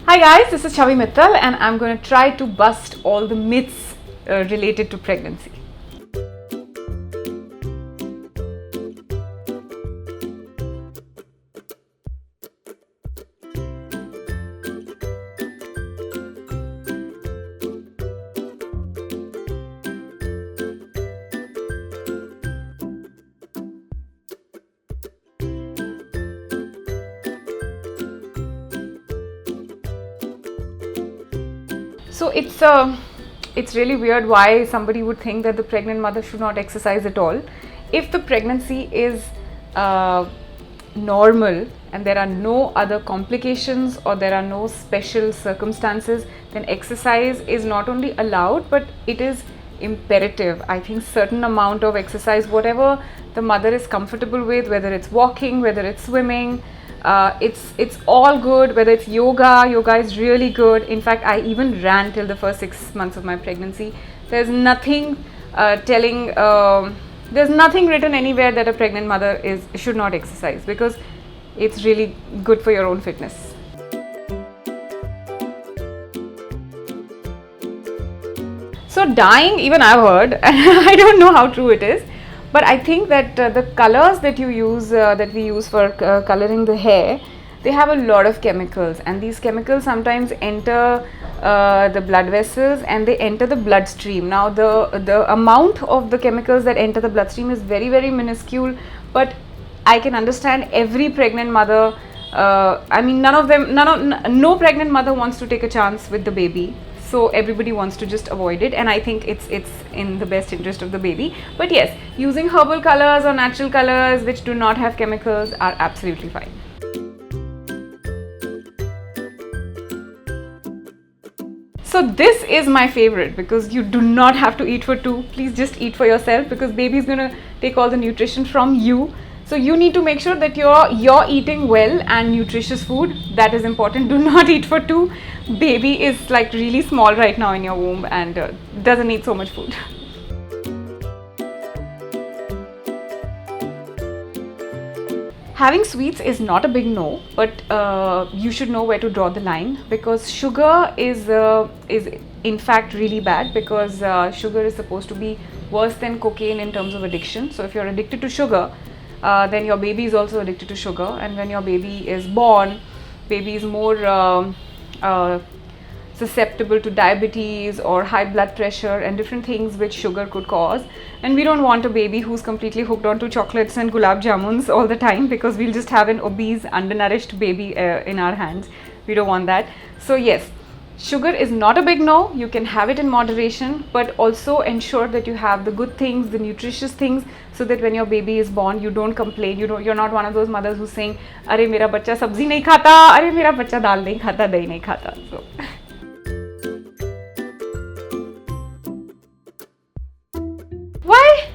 Hi guys, this is Chhavi Mittal and I'm going to try to bust all the myths related to pregnancy. So it's really weird why somebody would think that the pregnant mother should not exercise at all. If the pregnancy is normal and there are no other complications or there are no special circumstances, then exercise is not only allowed but it is imperative. I think certain amount of exercise, whatever the mother is comfortable with, whether it's walking, whether it's swimming, it's all good. Whether it's yoga is really good. In fact, I even ran till the first 6 months of my pregnancy. There's nothing there's nothing written anywhere that a pregnant mother should not exercise, because it's really good for your own fitness. So dyeing, even I've heard, I don't know how true it is, but I think that the colors that you use, that we use for coloring the hair, they have a lot of chemicals, and these chemicals sometimes enter the blood vessels and they enter the bloodstream. Now the amount of the chemicals that enter the bloodstream is very, very minuscule, but I can understand every pregnant mother. I mean, no pregnant mother wants to take a chance with the baby. So everybody wants to just avoid it, and I think it's in the best interest of the baby. But yes, using herbal colors or natural colors which do not have chemicals are absolutely fine. So this is my favorite, because you do not have to eat for two. Please just eat for yourself, because baby is going to take all the nutrition from you. So you need to make sure that you're eating well and nutritious food. That is important. Do not eat for two. Baby is like really small right now in your womb and doesn't need so much food. Having sweets is not a big no, but you should know where to draw the line, because sugar is in fact really bad, because sugar is supposed to be worse than cocaine in terms of addiction. So if you're addicted to sugar, then your baby is also addicted to sugar, and when your baby is born, baby is more susceptible to diabetes or high blood pressure and different things which sugar could cause. And we don't want a baby who's completely hooked onto chocolates and gulab jamuns all the time, because we'll just have an obese, undernourished baby in our hands. We don't want that. So yes, sugar is not a big no. You can have it in moderation, but also ensure that you have the good things, the nutritious things, so that when your baby is born, you don't complain. You're not one of those mothers who's saying, "Arey mera bachcha sabzi nahi khata, arey mera bachcha dal nahi khata, dahi nahi khata." So why?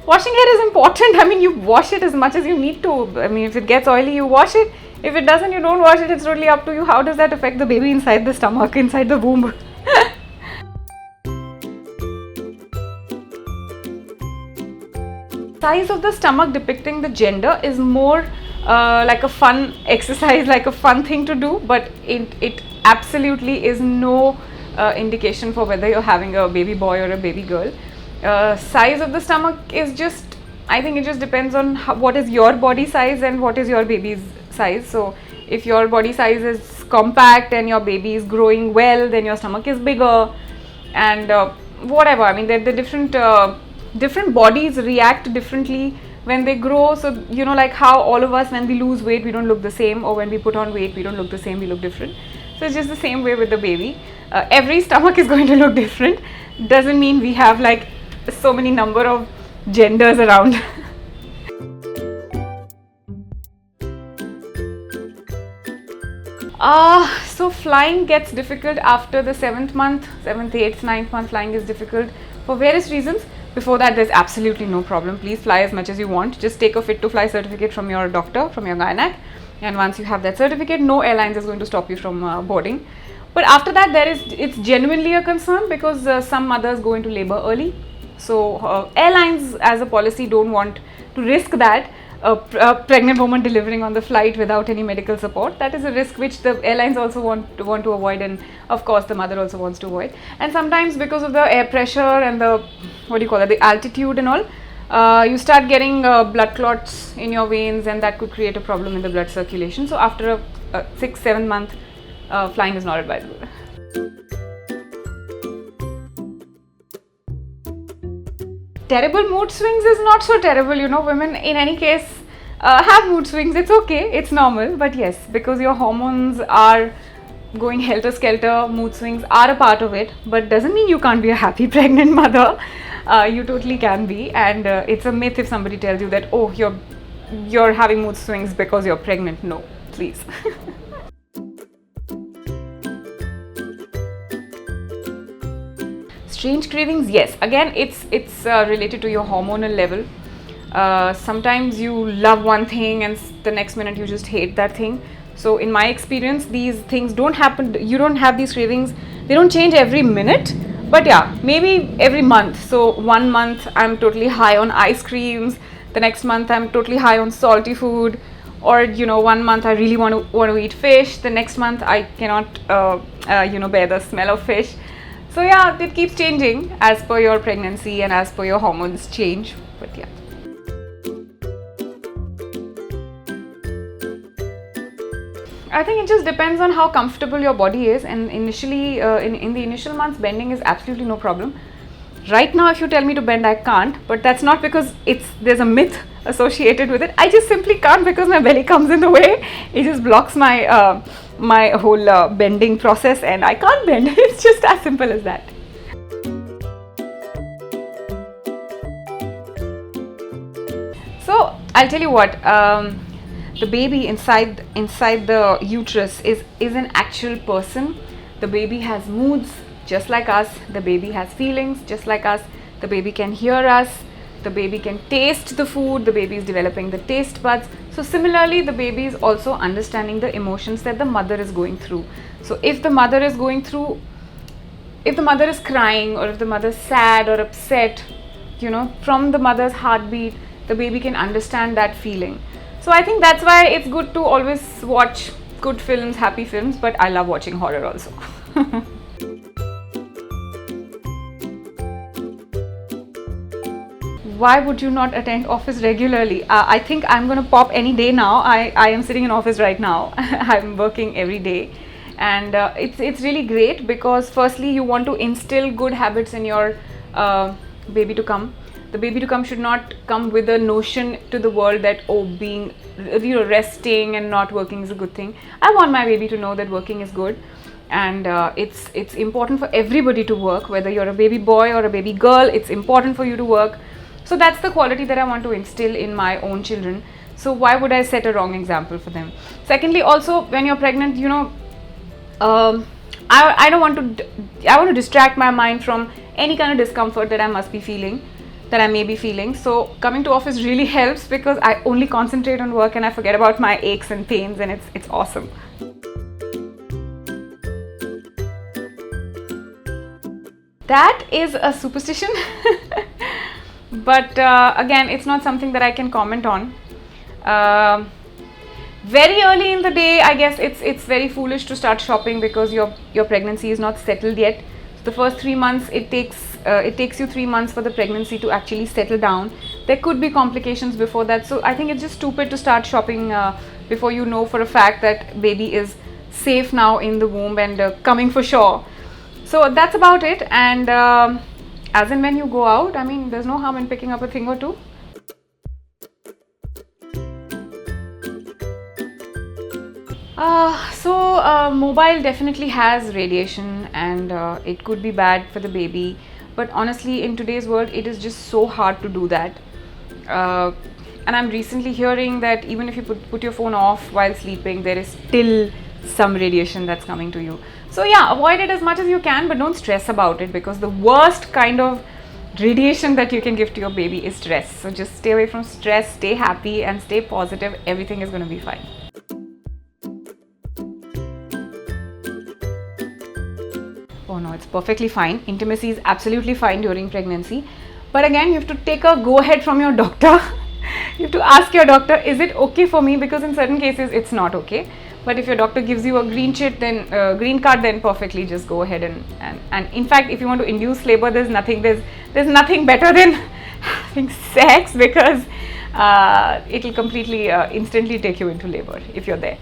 Washing hair is important. I mean, you wash it as much as you need to. I mean, if it gets oily, you wash it. If it doesn't, you don't wash it. It's totally up to you. How does that affect the baby inside the stomach, inside the womb? Size of the stomach depicting the gender is more like a fun exercise, like a fun thing to do, but it absolutely is no indication for whether you're having a baby boy or a baby girl. Size of the stomach is just, I think it just depends on what is your body size and what is your baby's size. So if your body size is compact and your baby is growing well, then your stomach is bigger, and whatever. I mean, the different bodies react differently when they grow. So like how all of us, when we lose weight, we don't look the same, or when we put on weight, we don't look the same, we look different. So it's just the same way with the baby. Every stomach is going to look different. Doesn't mean we have like so many number of genders around. So flying gets difficult after the 7th month, 7th, 8th, 9th month. Flying is difficult for various reasons. Before that, there's absolutely no problem. Please fly as much as you want. Just take a fit to fly certificate from your doctor, from your gynac, and once you have that certificate, no airlines is going to stop you from boarding. But after that, it's genuinely a concern, because some mothers go into labor early. So airlines as a policy don't want to risk that. a pregnant woman delivering on the flight without any medical support. That is a risk which the airlines also want to avoid, and of course the mother also wants to avoid. And sometimes because of the air pressure and the, what do you call it, the altitude and all, you start getting blood clots in your veins, and that could create a problem in the blood circulation. So after a 6-7 month, flying is not advisable. Terrible mood swings is not so terrible, you know. Women in any case have mood swings. It's okay, it's normal. But yes, because your hormones are going helter skelter, mood swings are a part of it, but doesn't mean you can't be a happy pregnant mother. You totally can be, and it's a myth if somebody tells you that, oh, you're having mood swings because you're pregnant. No, please. Strange cravings, yes. Again, it's related to your hormonal level. Sometimes you love one thing and the next minute you just hate that thing. So in my experience, these things don't happen. You don't have these cravings. They don't change every minute. But yeah, maybe every month. So 1 month I'm totally high on ice creams. The next month I'm totally high on salty food. Or 1 month I really want to eat fish. The next month I cannot bear the smell of fish. So yeah, it keeps changing as per your pregnancy and as per your hormones change. But yeah. I think it just depends on how comfortable your body is, and initially in the initial months bending is absolutely no problem. Right now if you tell me to bend, I can't, but that's not because there's a myth associated with it. I just simply can't because my belly comes in the way. It just blocks my my whole bending process, and I can't bend. It's just as simple as that. So I'll tell you what, the baby inside the uterus is an actual person. The baby has moods just like us. The baby has feelings just like us. The baby can hear us. The baby can taste the food. The baby is developing the taste buds. So similarly, the baby is also understanding the emotions that the mother is going through. So if the mother is crying, or if the mother is sad or upset, from the mother's heartbeat, the baby can understand that feeling. So I think that's why it's good to always watch good films, happy films, but I love watching horror also. Why would you not attend office regularly? I think I'm going to pop any day now. I am sitting in office right now. I'm working every day, and it's really great because firstly you want to instill good habits in your baby to come. The baby to come should not come with a notion to the world that being resting and not working is a good thing. I want my baby to know that working is good, and it's important for everybody to work, whether you're a baby boy or a baby girl. It's important for you to work. So that's the quality that I want to instill in my own children. So why would I set a wrong example for them? Secondly, also when you're pregnant, I don't want to. I want to distract my mind from any kind of discomfort that I may be feeling. So coming to office really helps because I only concentrate on work and I forget about my aches and pains, and it's awesome. That is a superstition. But again, it's not something that I can comment on. Very early in the day, I guess it's very foolish to start shopping because your pregnancy is not settled yet. So the first 3 months, it takes you 3 months for the pregnancy to actually settle down. There could be complications before that. So I think it's just stupid to start shopping before you know for a fact that baby is safe now in the womb and coming for sure. So that's about it. And as and when you go out, I mean, there's no harm in picking up a thing or two. Mobile definitely has radiation, and it could be bad for the baby. But honestly, in today's world, it is just so hard to do that. And I'm recently hearing that even if you put your phone off while sleeping, there is still some radiation that's coming to you. So yeah, avoid it as much as you can, but don't stress about it, because the worst kind of radiation that you can give to your baby is stress. So just stay away from stress, stay happy and stay positive. Everything is going to be fine. Oh no, it's perfectly fine. Intimacy is absolutely fine during pregnancy. But again, you have to take a go ahead from your doctor. You have to ask your doctor, is it okay for me? Because in certain cases it's not okay. But if your doctor gives you a green chit, then green card, then perfectly just go ahead and in fact, if you want to induce labor, there's nothing better than having sex, because it will completely instantly take you into labor if you're there.